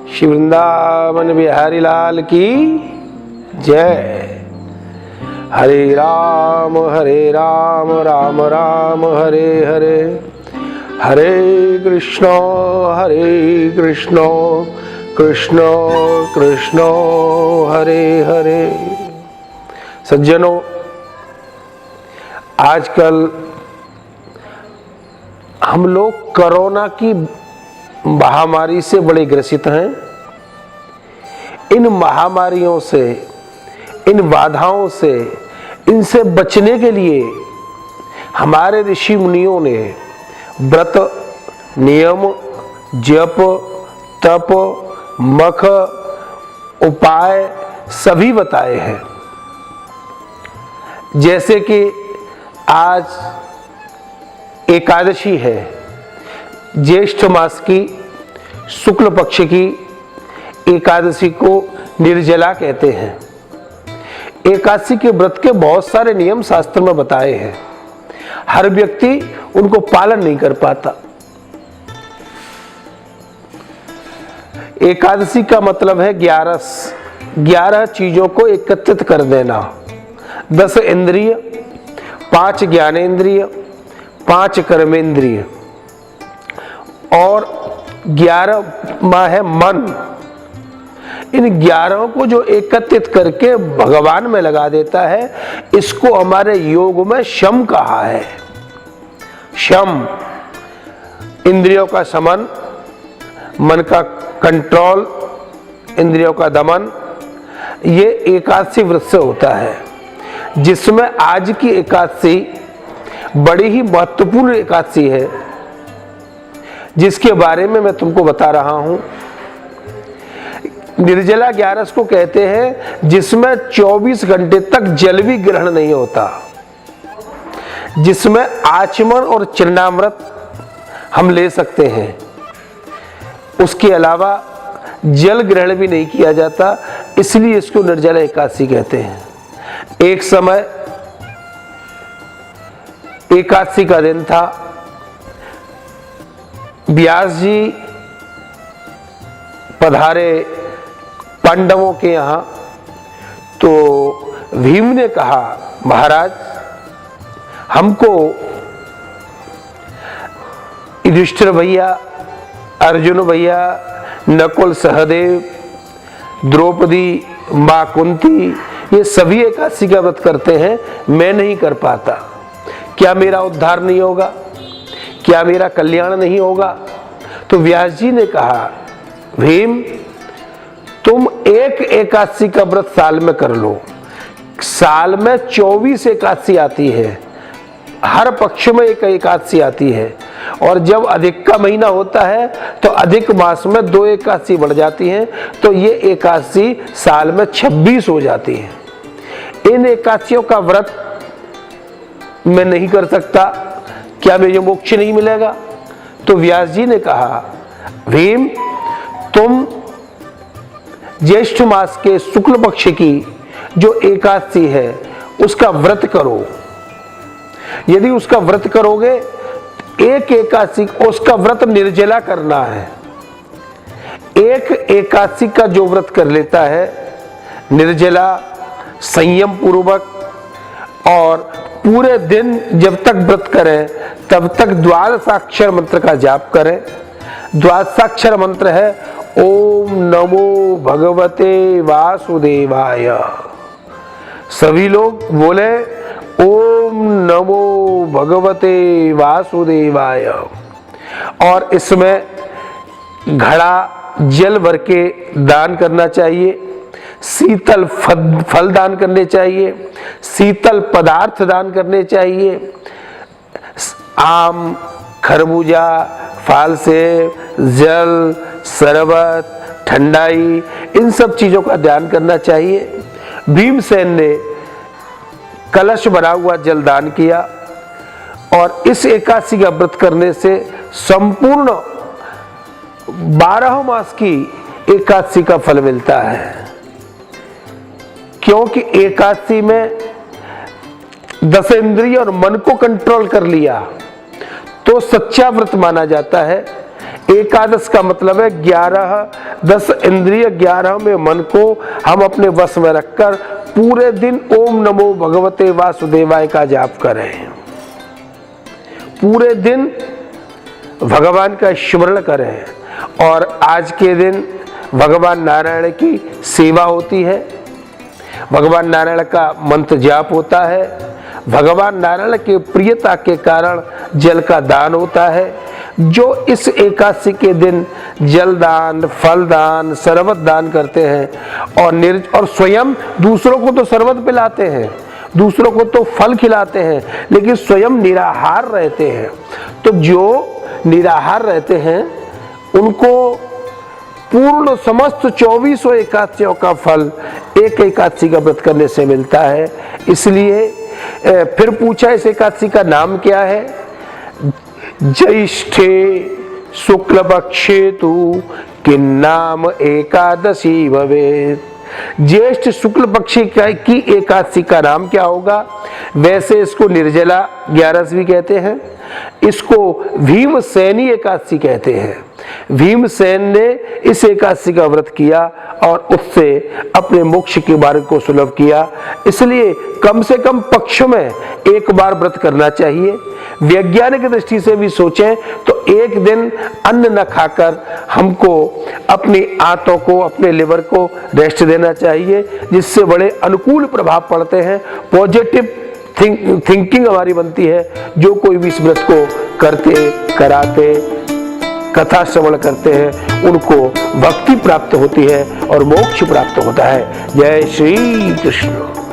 श्री वृंदावन बिहारी लाल की जय। हरे राम राम राम हरे हरे, हरे कृष्ण कृष्ण कृष्ण हरे हरे। सज्जनों, आजकल हम लोग कोरोना की महामारी से बड़े ग्रसित हैं। इन महामारियों से, इन बाधाओं से, इनसे बचने के लिए हमारे ऋषि मुनियों ने व्रत, नियम, जप, तप, मख, उपाय सभी बताए हैं। जैसे कि आज एकादशी है, ज्येष्ठ मास की शुक्ल पक्ष की एकादशी को निर्जला कहते हैं। एकादशी के व्रत के बहुत सारे नियम शास्त्र में बताए हैं। हर व्यक्ति उनको पालन नहीं कर पाता। एकादशी का मतलब है 11 चीजों को एकत्रित कर देना। 10 इंद्रिय, 5 ज्ञानेंद्रिय, 5 कर्मेंद्रिय और 11वां है मन। इन 11 को जो एकत्रित करके भगवान में लगा देता है, इसको हमारे योग में शम कहा है। शम, इंद्रियों का शमन, मन का कंट्रोल, इंद्रियों का दमन, ये एकादशी व्रत से होता है। जिसमें आज की एकादशी बड़ी ही महत्वपूर्ण एकादशी है, जिसके बारे में मैं तुमको बता रहा हूं। निर्जला 11 को कहते हैं, जिसमें 24 घंटे तक जल भी ग्रहण नहीं होता, जिसमें आचमन और चरणामृत हम ले सकते हैं। उसके अलावा जल ग्रहण भी नहीं किया जाता, इसलिए इसको निर्जला एकादशी कहते हैं। एक समय एकादशी का दिन था। व्यास जी पधारे पांडवों के यहां, तो भीम ने कहा, महाराज हमको युधिष्ठिर भैया, अर्जुन भैया, नकुल सहदेव, द्रौपदी, मां कुंती, ये सभी एकादशी का व्रत करते हैं, मैं नहीं कर पाता। क्या मेरा उद्धार नहीं होगा? क्या मेरा कल्याण नहीं होगा? तो व्यास जी ने कहा, भीम तुम एक एकादशी का व्रत साल में कर लो। साल में 24 एकादशी आती है, हर पक्ष में एक एकादशी आती है, और जब अधिक का महीना होता है तो अधिक मास में 2 एकादशी बढ़ जाती हैं, तो ये एकादशी साल में 26 हो जाती है। इन एकादशियों का व्रत मैं नहीं कर सकता, क्या मुझे मोक्ष नहीं मिलेगा? तो व्यास जी ने कहा, भीम तुम ज्येष्ठ मास के शुक्ल पक्ष की जो एकादशी है उसका व्रत करो। यदि उसका व्रत करोगे, एक एकादशी, उसका व्रत निर्जला करना है। एक एकादशी का जो व्रत कर लेता है निर्जला, संयम पूर्वक, और पूरे दिन जब तक व्रत करें तब तक द्वादशाक्षर मंत्र का जाप करें। द्वादशाक्षर मंत्र है ओम नमो भगवते वासुदेवाय। सभी लोग बोले ओम नमो भगवते वासुदेवाय। और इसमें घड़ा जल भर के दान करना चाहिए, शीतल फल दान करने चाहिए, शीतल पदार्थ दान करने चाहिए। आम, खरबूजा, फल से जल, शरबत, ठंडाई, इन सब चीजों का दान करना चाहिए। भीमसेन ने कलश भरा हुआ जल दान किया, और इस एकादशी का व्रत करने से संपूर्ण 12 मास की एकादशी का फल मिलता है। क्योंकि एकादशी में 10 इंद्रिय और मन को कंट्रोल कर लिया तो सच्चा व्रत माना जाता है। एकादश का मतलब है 10 इंद्रिय 11 में मन को हम अपने वश में रखकर पूरे दिन ओम नमो भगवते वासुदेवाय का जाप करें। पूरे दिन भगवान का स्मरण करें और आज के दिन भगवान नारायण की सेवा होती है, भगवान नारायण का मंत्र जाप होता है, भगवान नारायण के प्रियता के कारण जल का दान होता है। जो इस एकादशी के दिन जल दान, फल दान, शरबत दान करते हैं और स्वयं दूसरों को तो शरबत पिलाते हैं, दूसरों को तो फल खिलाते हैं, लेकिन स्वयं निराहार रहते हैं, तो जो निराहार रहते हैं उनको पूर्ण समस्त 24 एकादशियों का फल एक एकादशी का व्रत करने से मिलता है। इसलिए फिर पूछा इस एकादशी का नाम क्या है? ज्येष्ठे शुक्ल पक्षे तु किन्नाम एकादशी भवेत्। ज्येष्ठ शुक्ल पक्षी की एकादशी का नाम क्या होगा? वैसे इसको निर्जला 11 भी कहते हैं, इसको भीमसेनी एकादशी कहते हैं। भीमसेन ने इस एकादशी का व्रत किया और उससे अपने मोक्ष के मार्ग को सुलभ किया। इसलिए कम से कम पक्ष में एक बार व्रत करना चाहिए। वैज्ञानिक दृष्टि से भी सोचें तो एक दिन अन्न न खाकर हमको अपनी आंतों को, अपने लिवर को रेस्ट देना चाहिए, जिससे बड़े अनुकूल प्रभाव पड़ते हैं। पॉजिटिव थिंकिंग हमारी बनती है। जो कोई भी इस व्रत को करते, कराते, कथा श्रवण करते हैं, उनको भक्ति प्राप्त होती है और मोक्ष प्राप्त होता है। जय श्री कृष्ण।